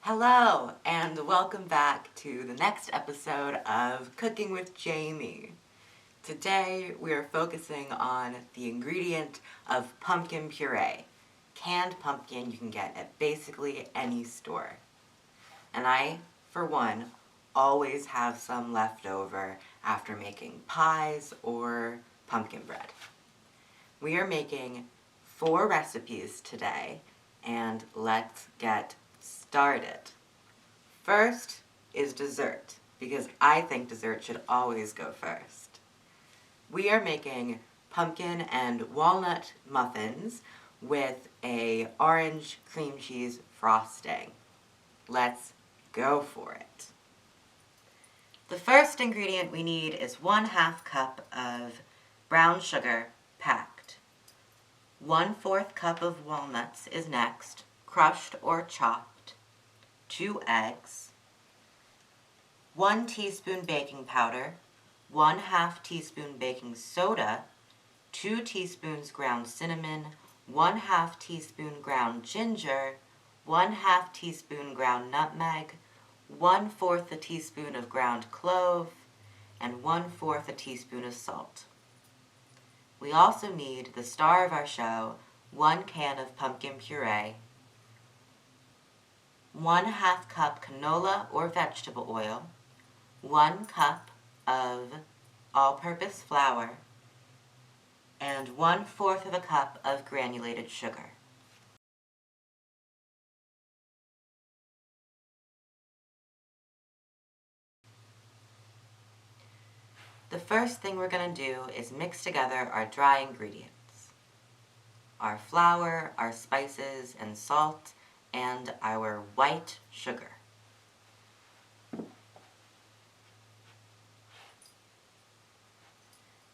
Hello, and welcome back to the next episode of Cooking with Jamie. Today we are focusing on the ingredient of pumpkin puree. Canned pumpkin you can get at basically any store. And I, for one, always have some left over after making pies or pumpkin bread. We are making 4 recipes today, and let's get started. First is dessert, because I think dessert should always go first. We are making pumpkin and walnut muffins with a orange cream cheese frosting. Let's go for it. The first ingredient we need is 1/2 cup of brown sugar packed. 1/4 cup of walnuts is next, crushed or chopped. 2 eggs. 1 teaspoon baking powder. 1/2 teaspoon baking soda. 2 teaspoons ground cinnamon. 1/2 teaspoon ground ginger. 1/2 teaspoon ground nutmeg. 1/4 a teaspoon of ground clove. And 1/4 a teaspoon of salt. We also need the star of our show, 1 can of pumpkin puree, 1/2 cup canola or vegetable oil, 1 cup of all-purpose flour, and 1/4 of a cup of granulated sugar. The first thing we're going to do is mix together our dry ingredients. Our flour, our spices and salt, and our white sugar.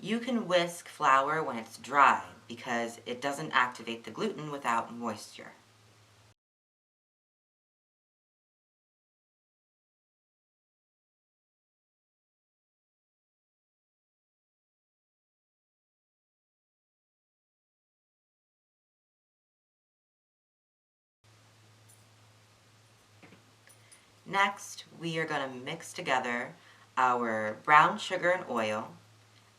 You can whisk flour when it's dry because it doesn't activate the gluten without moisture. Next, we are going to mix together our brown sugar and oil,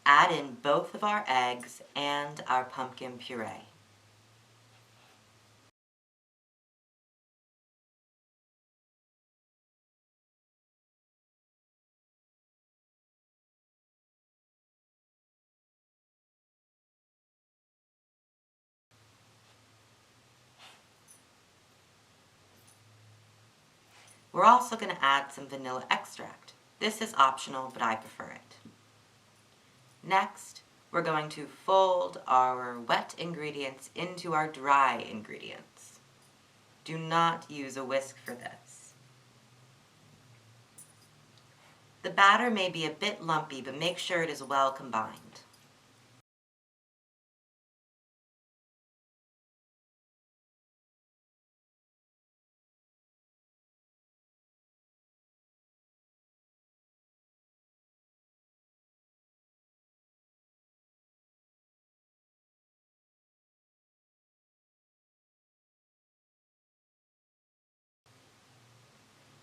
add in both of our eggs and our pumpkin puree. We're also going to add some vanilla extract. This is optional, but I prefer it. Next, we're going to fold our wet ingredients into our dry ingredients. Do not use a whisk for this. The batter may be a bit lumpy, but make sure it is well combined.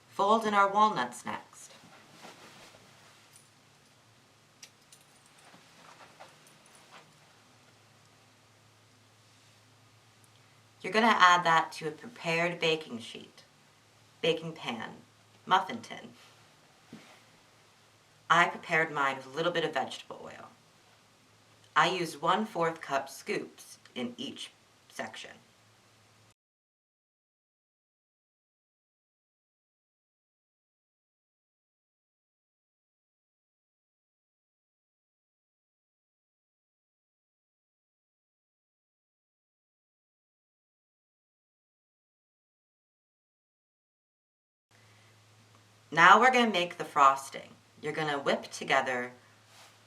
Fold in our walnuts next. You're going to add that to a prepared baking sheet, baking pan, muffin tin. I prepared mine with a little bit of vegetable oil. I used 1/4 cup scoops in each section. Now we're going to make the frosting. You're going to whip together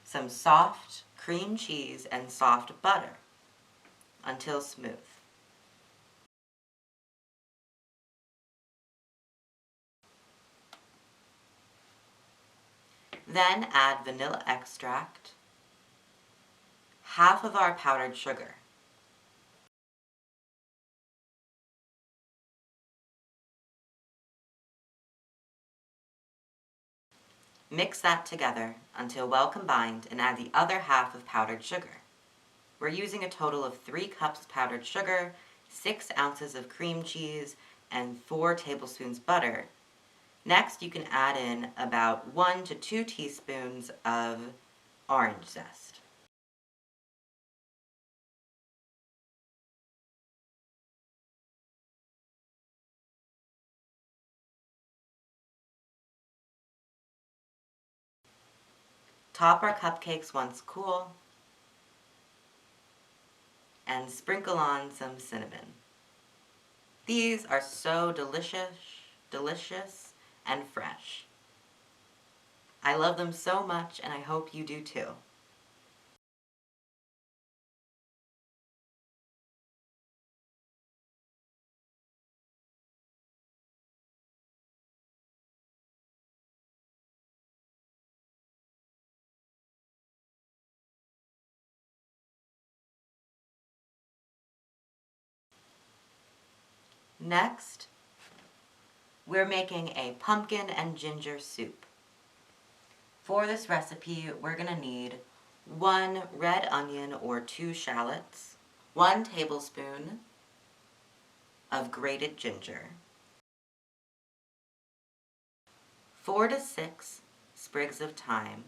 some soft cream cheese and soft butter until smooth. Then add vanilla extract, half of our powdered sugar, Mix that together until well combined and add the other half of powdered sugar. We're using a total of 3 cups powdered sugar, 6 ounces of cream cheese, and 4 tablespoons butter. Next, you can add in about 1 to 2 teaspoons of orange zest. Top our cupcakes once cool, and sprinkle on some cinnamon. These are so delicious, and fresh. I love them so much, and I hope you do too. Next, we're making a pumpkin and ginger soup. For this recipe, we're going to need 1 red onion or 2 shallots, 1 tablespoon of grated ginger, 4 to 6 sprigs of thyme,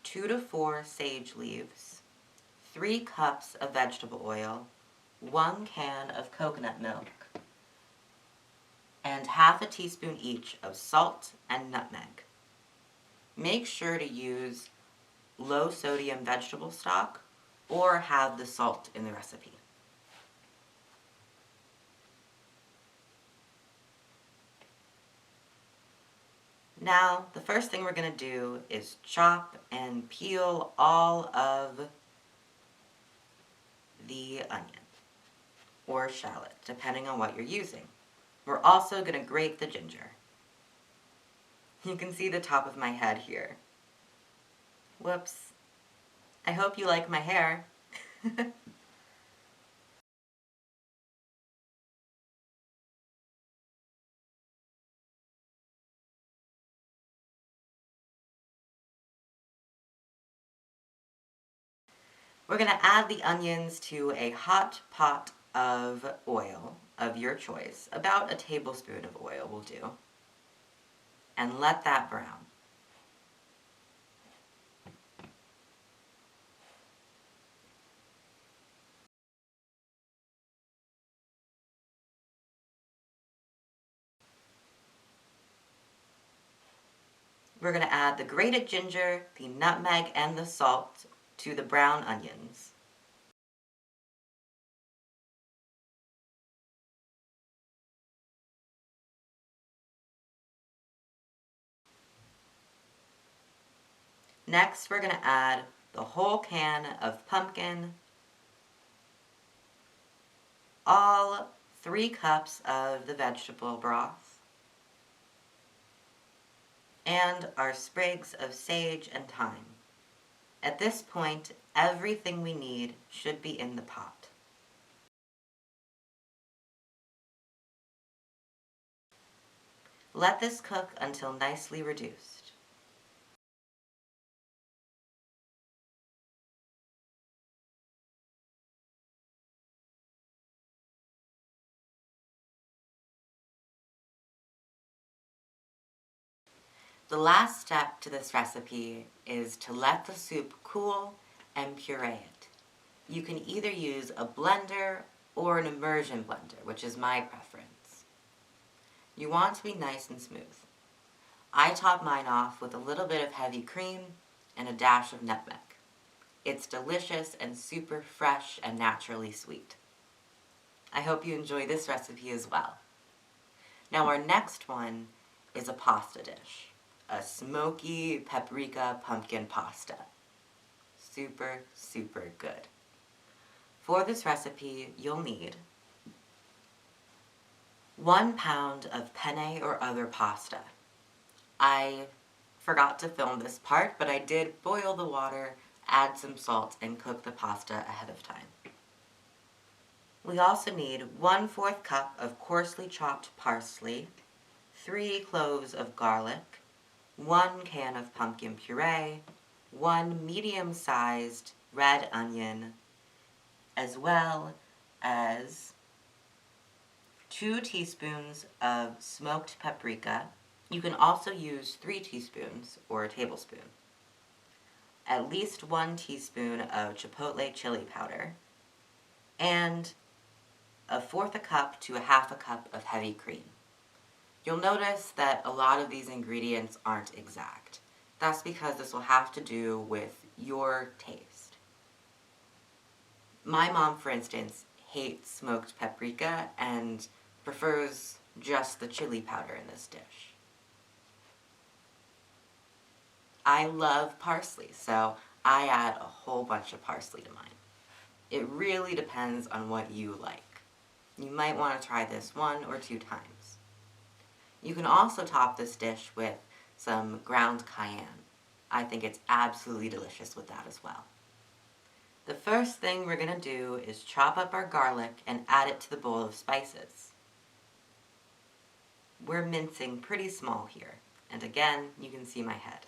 2 to 4 sage leaves, 3 cups of vegetable oil, 1 can of coconut milk, and half a teaspoon each of salt and nutmeg. Make sure to use low sodium vegetable stock or have the salt in the recipe. Now, the first thing we're going to do is chop and peel all of the onion or shallot, depending on what you're using. We're also going to grate the ginger. You can see the top of my head here. Whoops. I hope you like my hair. We're going to add the onions to a hot pot of oil of your choice. About a tablespoon of oil will do. And let that brown. We're going to add the grated ginger, the nutmeg, and the salt to the brown onions. Next, we're going to add the whole can of pumpkin, all 3 cups of the vegetable broth, and our sprigs of sage and thyme. At this point, everything we need should be in the pot. Let this cook until nicely reduced. The last step to this recipe is to let the soup cool and puree it. You can either use a blender or an immersion blender, which is my preference. You want to be nice and smooth. I top mine off with a little bit of heavy cream and a dash of nutmeg. It's delicious and super fresh and naturally sweet. I hope you enjoy this recipe as well. Now our next one is a pasta dish. A smoky paprika pumpkin pasta. Super, super good. For this recipe, you'll need 1 pound of penne or other pasta. I forgot to film this part, but I did boil the water, add some salt, and cook the pasta ahead of time. We also need 1/4 cup of coarsely chopped parsley, 3 cloves of garlic, 1 can of pumpkin puree, 1 medium-sized red onion, as well as 2 teaspoons of smoked paprika. You can also use 3 teaspoons or a tablespoon. At least 1 teaspoon of chipotle chili powder, and 1/4 cup to 1/2 cup of heavy cream. You'll notice that a lot of these ingredients aren't exact. That's because this will have to do with your taste. My mom, for instance, hates smoked paprika and prefers just the chili powder in this dish. I love parsley, so I add a whole bunch of parsley to mine. It really depends on what you like. You might want to try this 1 or 2 times. You can also top this dish with some ground cayenne. I think it's absolutely delicious with that as well. The first thing we're going to do is chop up our garlic and add it to the bowl of spices. We're mincing pretty small here, and again, you can see my head.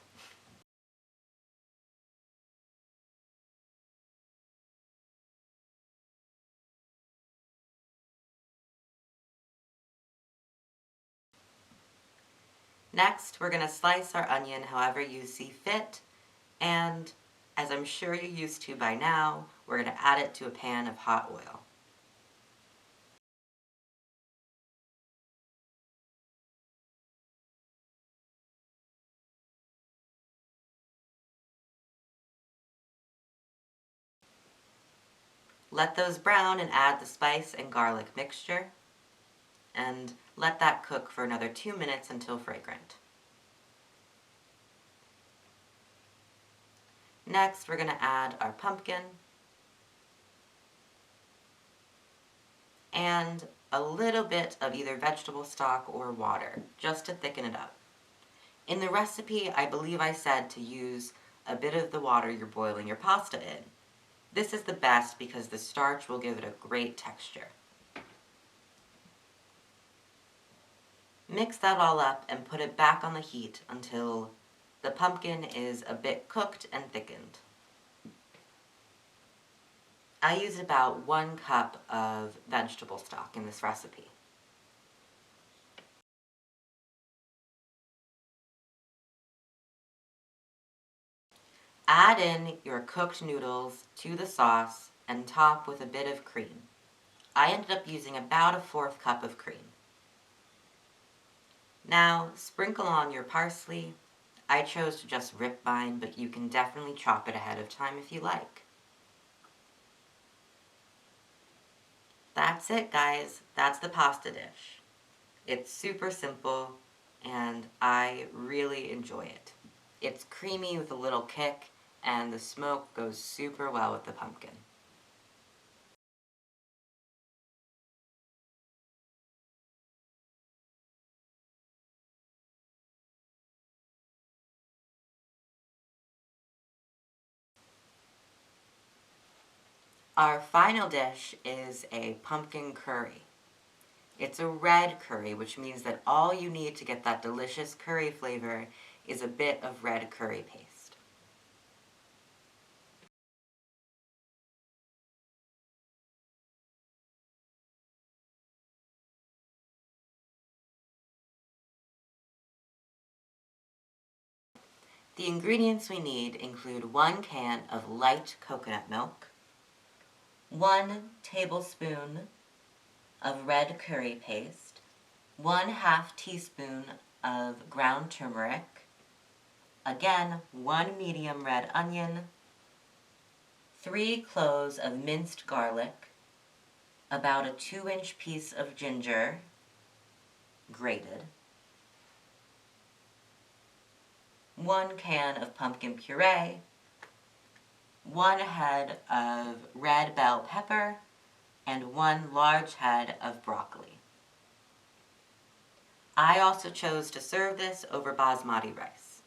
Next, we're going to slice our onion however you see fit, and as I'm sure you're used to by now, we're going to add it to a pan of hot oil. Let those brown and add the spice and garlic mixture, and let that cook for another 2 minutes until fragrant. Next, we're going to add our pumpkin and a little bit of either vegetable stock or water, just to thicken it up. In the recipe, I believe I said to use a bit of the water you're boiling your pasta in. This is the best because the starch will give it a great texture. Mix that all up and put it back on the heat until the pumpkin is a bit cooked and thickened. I used about 1 cup of vegetable stock in this recipe. Add in your cooked noodles to the sauce and top with a bit of cream. I ended up using about 1/4 cup of cream. Now, sprinkle on your parsley. I chose to just rip mine, but you can definitely chop it ahead of time if you like. That's it, guys. That's the pasta dish. It's super simple, and I really enjoy it. It's creamy with a little kick, and the smoke goes super well with the pumpkin. Our final dish is a pumpkin curry. It's a red curry, which means that all you need to get that delicious curry flavor is a bit of red curry paste. The ingredients we need include 1 can of light coconut milk, 1 tablespoon of red curry paste, 1/2 teaspoon of ground turmeric, again 1 medium red onion, 3 cloves of minced garlic, about a 2-inch piece of ginger, grated, 1 can of pumpkin puree, 1 head of red bell pepper, and 1 large head of broccoli. I also chose to serve this over basmati rice.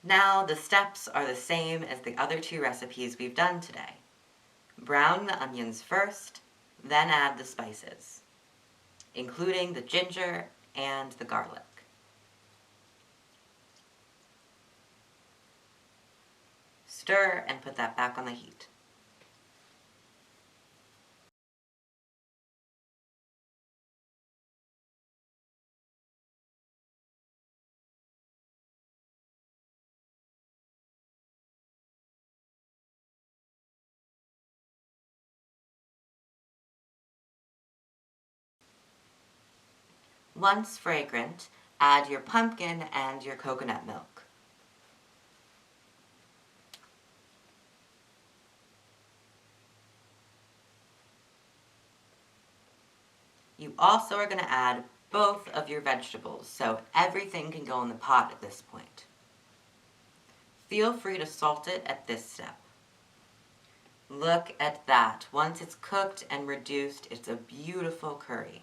Now the steps are the same as the other 2 recipes we've done today. Brown the onions first, then add the spices, including the ginger and the garlic. Stir and put that back on the heat. Once fragrant, add your pumpkin and your coconut milk. You also are going to add both of your vegetables, so everything can go in the pot at this point. Feel free to salt it at this step. Look at that. Once it's cooked and reduced, it's a beautiful curry.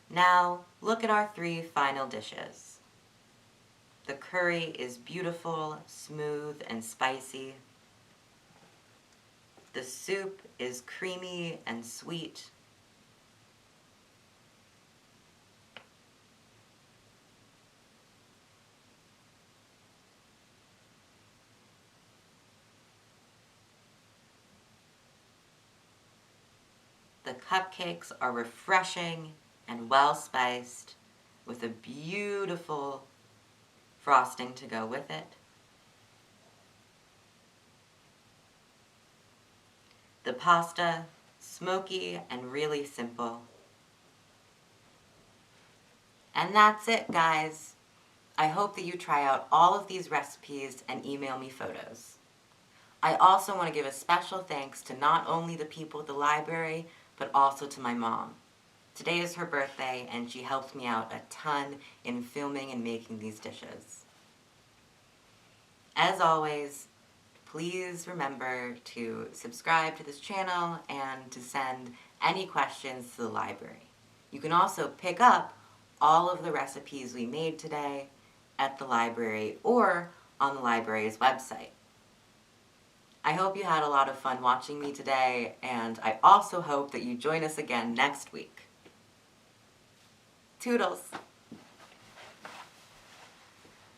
Now, look at our 3 final dishes. The curry is beautiful, smooth, and spicy. The soup is creamy and sweet. The cupcakes are refreshing and well-spiced with a beautiful frosting to go with it. The pasta, smoky and really simple. And that's it, guys. I hope that you try out all of these recipes and email me photos. I also want to give a special thanks to not only the people at the library, but also to my mom. Today is her birthday, and she helped me out a ton in filming and making these dishes. As always, please remember to subscribe to this channel and to send any questions to the library. You can also pick up all of the recipes we made today at the library or on the library's website. I hope you had a lot of fun watching me today, and I also hope that you join us again next week. Toodles!